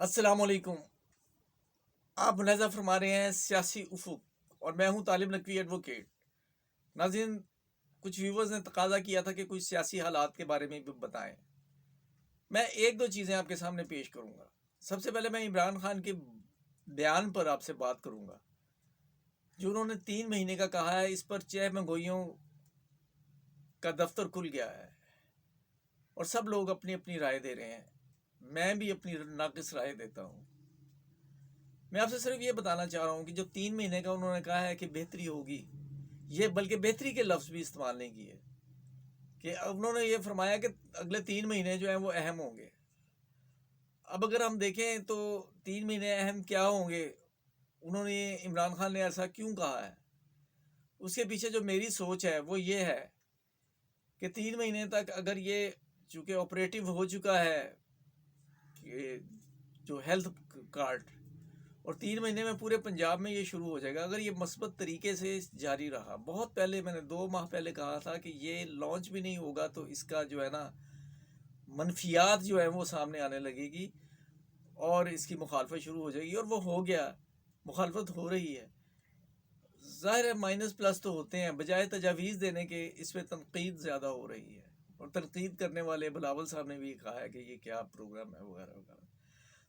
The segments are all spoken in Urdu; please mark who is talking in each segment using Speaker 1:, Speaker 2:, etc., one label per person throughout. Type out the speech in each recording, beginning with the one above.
Speaker 1: السلام علیکم. آپ ملاحظہ فرما رہے ہیں سیاسی افق اور میں ہوں طالب نقوی ایڈوکیٹ. ناظرین، کچھ ویورز نے تقاضا کیا تھا کہ کچھ سیاسی حالات کے بارے میں بھی بتائیں. میں ایک دو چیزیں آپ کے سامنے پیش کروں گا. سب سے پہلے میں عمران خان کے بیان پر آپ سے بات کروں گا جو انہوں نے 3 مہینے کا کہا ہے. اس پر 6 مہنگوئیوں کا دفتر کھل گیا ہے اور سب لوگ اپنی اپنی رائے دے رہے ہیں. میں بھی اپنی ناقص رائے دیتا ہوں. میں آپ سے صرف یہ بتانا چاہ رہا ہوں کہ جو 3 مہینے کا انہوں نے کہا ہے کہ بہتری ہوگی، یہ بلکہ بہتری کے لفظ بھی استعمال نہیں کیے کہ انہوں نے یہ فرمایا کہ اگلے 3 مہینے جو ہیں وہ اہم ہوں گے. اب اگر ہم دیکھیں تو 3 مہینے اہم کیا ہوں گے، انہوں نے عمران خان نے ایسا کیوں کہا ہے، اس کے پیچھے جو میری سوچ ہے وہ یہ ہے کہ 3 مہینے تک اگر یہ چونکہ آپریٹو ہو چکا ہے کہ جو ہیلتھ کارڈ، اور 3 مہینے میں پورے پنجاب میں یہ شروع ہو جائے گا. اگر یہ مثبت طریقے سے جاری رہا، بہت پہلے میں نے 2 ماہ پہلے کہا تھا کہ یہ لانچ بھی نہیں ہوگا تو اس کا جو ہے نا منفیات جو ہے وہ سامنے آنے لگے گی اور اس کی مخالفت شروع ہو جائے گی، اور وہ ہو گیا. مخالفت ہو رہی ہے، ظاہر ہے مائنس پلس تو ہوتے ہیں. بجائے تجاویز دینے کے اس پہ تنقید زیادہ ہو رہی ہے، اور تنقید کرنے والے بلاول صاحب نے بھی کہا ہے کہ یہ کیا پروگرام ہے وغیرہ وغیرہ.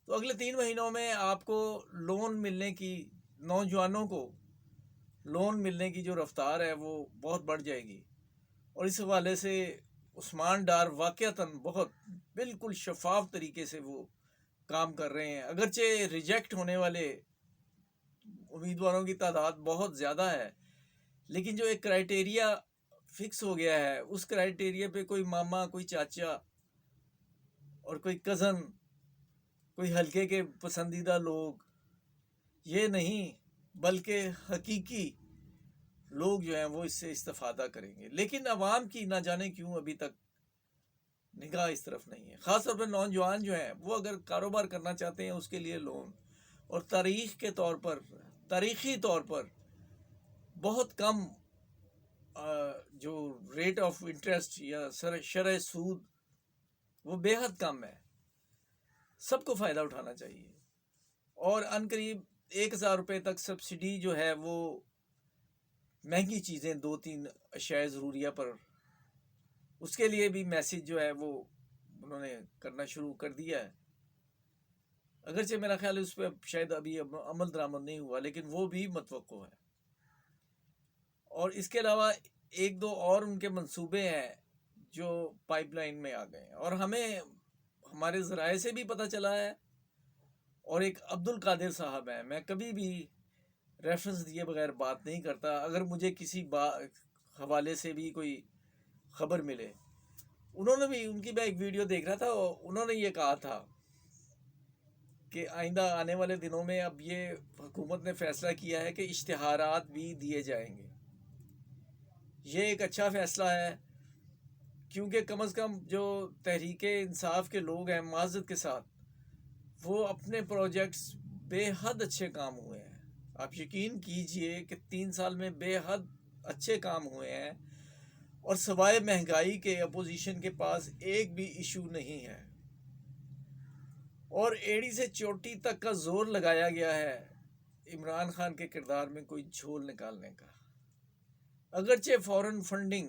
Speaker 1: تو اگلے 3 مہینوں میں آپ کو لون ملنے کی، نوجوانوں کو لون ملنے کی جو رفتار ہے وہ بہت بڑھ جائے گی. اور اس حوالے سے عثمان ڈار واقعتاً بہت بالکل شفاف طریقے سے وہ کام کر رہے ہیں. اگرچہ ریجیکٹ ہونے والے امیدواروں کی تعداد بہت زیادہ ہے، لیکن جو ایک کرائٹیریا فکس ہو گیا ہے، اس کرائٹیریا پہ کوئی ماما، کوئی چاچا اور کوئی کزن، کوئی حلقے کے پسندیدہ لوگ، یہ نہیں بلکہ حقیقی لوگ جو ہیں وہ اس سے استفادہ کریں گے. لیکن عوام کی نہ جانے کیوں ابھی تک نگاہ اس طرف نہیں ہے. خاص طور پہ نوجوان جو ہیں وہ اگر کاروبار کرنا چاہتے ہیں اس کے لیے لون، اور تاریخی طور پر بہت کم جو ریٹ آف انٹرسٹ یا شرح سود وہ بے حد کم ہے. سب کو فائدہ اٹھانا چاہیے. اور ان قریب 1,000 روپے تک سبسڈی جو ہے وہ مہنگی چیزیں 2-3 اشیاء ضروریہ پر، اس کے لیے بھی میسیج جو ہے وہ انہوں نے کرنا شروع کر دیا ہے. اگرچہ میرا خیال ہے اس پہ شاید ابھی عمل درآمد نہیں ہوا، لیکن وہ بھی متوقع ہے. اور اس کے علاوہ 1-2 اور ان کے منصوبے ہیں جو پائپ لائن میں آ گئے ہیں، اور ہمیں ہمارے ذرائع سے بھی پتہ چلا ہے. اور ایک عبد القادر صاحب ہیں، میں کبھی بھی ریفرنس دیے بغیر بات نہیں کرتا. اگر مجھے کسی حوالے سے بھی کوئی خبر ملے، انہوں نے بھی، ان کی میں ایک ویڈیو دیکھ رہا تھا، انہوں نے یہ کہا تھا کہ آئندہ آنے والے دنوں میں اب یہ حکومت نے فیصلہ کیا ہے کہ اشتہارات بھی دیے جائیں گے. یہ ایک اچھا فیصلہ ہے، کیونکہ کم از کم جو تحریک انصاف کے لوگ ہیں معذرت کے ساتھ، وہ اپنے پروجیکٹس بے حد اچھے کام ہوئے ہیں. آپ یقین کیجئے کہ 3 سال میں بے حد اچھے کام ہوئے ہیں، اور سوائے مہنگائی کے اپوزیشن کے پاس ایک بھی ایشو نہیں ہے. اور ایڑی سے چوٹی تک کا زور لگایا گیا ہے عمران خان کے کردار میں کوئی جھول نکالنے کا. اگرچہ فورن فنڈنگ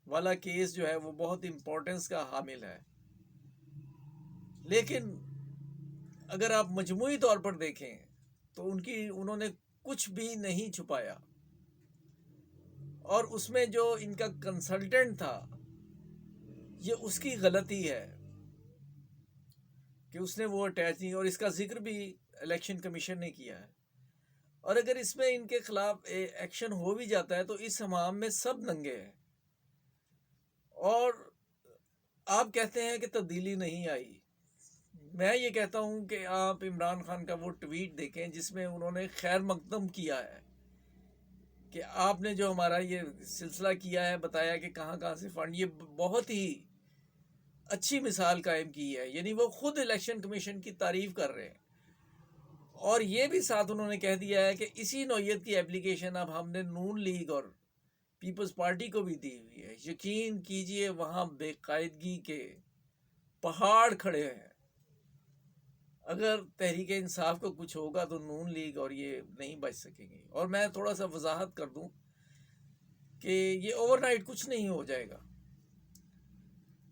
Speaker 1: والا کیس جو ہے وہ بہت امپورٹنس کا حامل ہے، لیکن اگر آپ مجموعی طور پر دیکھیں تو انہوں نے کچھ بھی نہیں چھپایا. اور اس میں جو ان کا کنسلٹنٹ تھا، یہ اس کی غلطی ہے کہ اس نے وہ اٹیچ نہیں، اور اس کا ذکر بھی الیکشن کمیشن نے کیا ہے. اور اگر اس میں ان کے خلاف ایکشن ہو بھی جاتا ہے تو اس ہمام میں سب ننگے ہیں. اور آپ کہتے ہیں کہ تبدیلی نہیں آئی. میں یہ کہتا ہوں کہ آپ عمران خان کا وہ ٹویٹ دیکھیں جس میں انہوں نے خیر مقدم کیا ہے کہ آپ نے جو ہمارا یہ سلسلہ کیا ہے، بتایا کہ کہاں کہاں سے فنڈ، یہ بہت ہی اچھی مثال قائم کی ہے. یعنی وہ خود الیکشن کمیشن کی تعریف کر رہے ہیں، اور یہ بھی ساتھ انہوں نے کہہ دیا ہے کہ اسی نوعیت کی اپلیکیشن اب ہم نے نون لیگ اور پیپلز پارٹی کو بھی دی ہوئی ہے. یقین کیجئے وہاں بے قاعدگی کے پہاڑ کھڑے ہیں. اگر تحریک انصاف کو کچھ ہوگا تو نون لیگ اور یہ نہیں بچ سکیں گے. اور میں تھوڑا سا وضاحت کر دوں کہ یہ اوور نائٹ کچھ نہیں ہو جائے گا،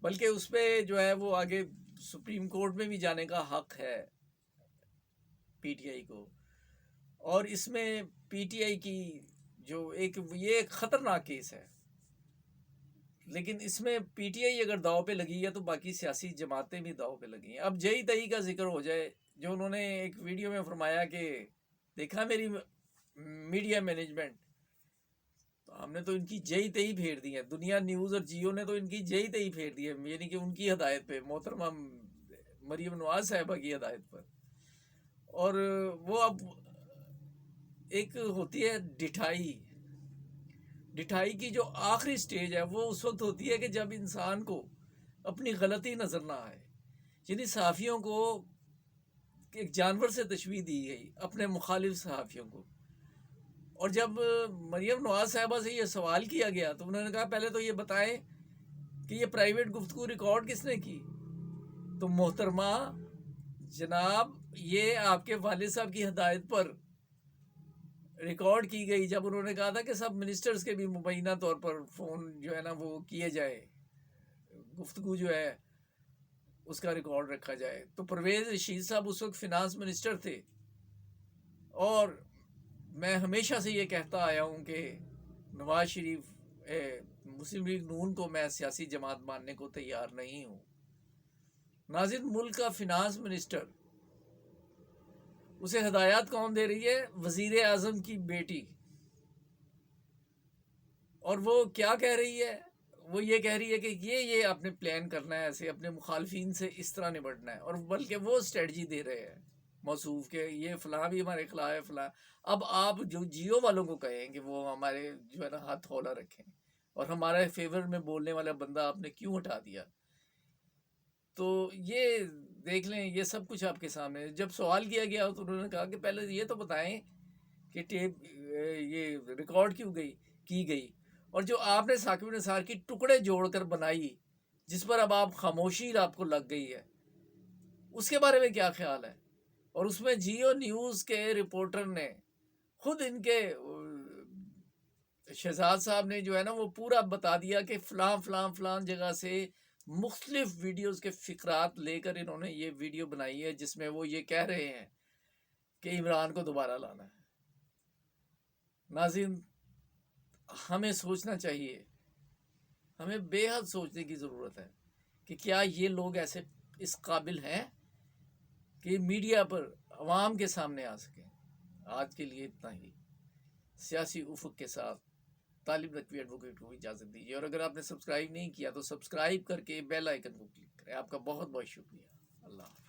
Speaker 1: بلکہ اس پہ جو ہے وہ آگے سپریم کورٹ میں بھی جانے کا حق ہے پی ٹی آئی کو. اور اس میں پی ٹی آئی کی جو یہ ایک خطرناک کیس ہے، لیکن اس میں پی ٹی آئی اگر داؤ پہ لگی ہے تو باقی سیاسی جماعتیں بھی داؤ پہ لگی ہیں. اب جئی تئی کا ذکر ہو جائے، جو انہوں نے ایک ویڈیو میں فرمایا کہ دیکھا میری میڈیا مینجمنٹ، تو ہم نے تو ان کی جئی تئی پھیر دی ہے. دنیا نیوز اور جیو نے تو ان کی جئی تئی پھیر دی ہے، یعنی کہ ان کی ہدایت پہ، محترمہ مریم نواز صاحبہ کی ہدایت پر. اور وہ اب ایک ہوتی ہے ڈٹھائی کی جو آخری سٹیج ہے، وہ اس وقت ہوتی ہے کہ جب انسان کو اپنی غلطی نظر نہ آئے. یعنی صحافیوں کو ایک جانور سے تشبیہ دی گئی، اپنے مخالف صحافیوں کو. اور جب مریم نواز صاحبہ سے یہ سوال کیا گیا تو انہوں نے کہا پہلے تو یہ بتائیں کہ یہ پرائیویٹ گفتگو ریکارڈ کس نے کی. تو محترمہ جناب، یہ آپ کے والد صاحب کی ہدایت پر ریکارڈ کی گئی، جب انہوں نے کہا تھا کہ سب منسٹرز کے بھی مبینہ طور پر فون جو ہے نا وہ کیے جائے، گفتگو جو ہے اس کا ریکارڈ رکھا جائے. تو پرویز رشید صاحب اس وقت فنانس منسٹر تھے، اور میں ہمیشہ سے یہ کہتا آیا ہوں کہ نواز شریف مسلم لیگ نون کو میں سیاسی جماعت ماننے کو تیار نہیں ہوں. ناظرین، ملک کا فنانس منسٹر، اسے ہدایات کون دے رہی ہے؟ وزیر اعظم کی بیٹی. اور وہ کیا کہہ رہی ہے؟ وہ یہ کہہ رہی ہے کہ یہ آپ نے پلان کرنا ہے، ایسے اپنے مخالفین سے اس طرح نبٹنا ہے. اور بلکہ وہ اسٹریٹجی دے رہے ہیں موصوف کہ یہ فلاں بھی ہمارے خلاف ہے، فلاں. اب آپ جو جیو والوں کو کہیں کہ وہ ہمارے جو ہے نا ہاتھ ہولا رکھیں، اور ہمارے فیور میں بولنے والا بندہ آپ نے کیوں ہٹا دیا؟ تو یہ دیکھ لیں، یہ سب کچھ آپ کے سامنے. جب سوال کیا گیا تو انہوں نے کہا کہ پہلے یہ تو بتائیں کہ ٹیپ یہ ریکارڈ کیوں کی گئی، اور جو آپ نے ثاقب نثار کی ٹکڑے جوڑ کر بنائی، جس پر اب آپ خاموشی آپ کو لگ گئی ہے، اس کے بارے میں کیا خیال ہے؟ اور اس میں جیو نیوز کے رپورٹر نے خود ان کے شہزاد صاحب نے جو ہے نا وہ پورا بتا دیا کہ فلاں فلاں فلاں جگہ سے مختلف ویڈیوز کے فقرات لے کر انہوں نے یہ ویڈیو بنائی ہے، جس میں وہ یہ کہہ رہے ہیں کہ عمران کو دوبارہ لانا ہے. ناظرین، ہمیں سوچنا چاہیے، ہمیں بے حد سوچنے کی ضرورت ہے کہ کیا یہ لوگ ایسے اس قابل ہیں کہ میڈیا پر عوام کے سامنے آ سکیں. آج کے لیے اتنا ہی. سیاسی افق کے ساتھ طالب نقوی ایڈوکیٹ کو اجازت دیجیے. اور اگر آپ نے سبسکرائب نہیں کیا تو سبسکرائب کر کے بیل آئیکن کو کلک کریں. آپ کا بہت بہت شکریہ. اللہ حافظ.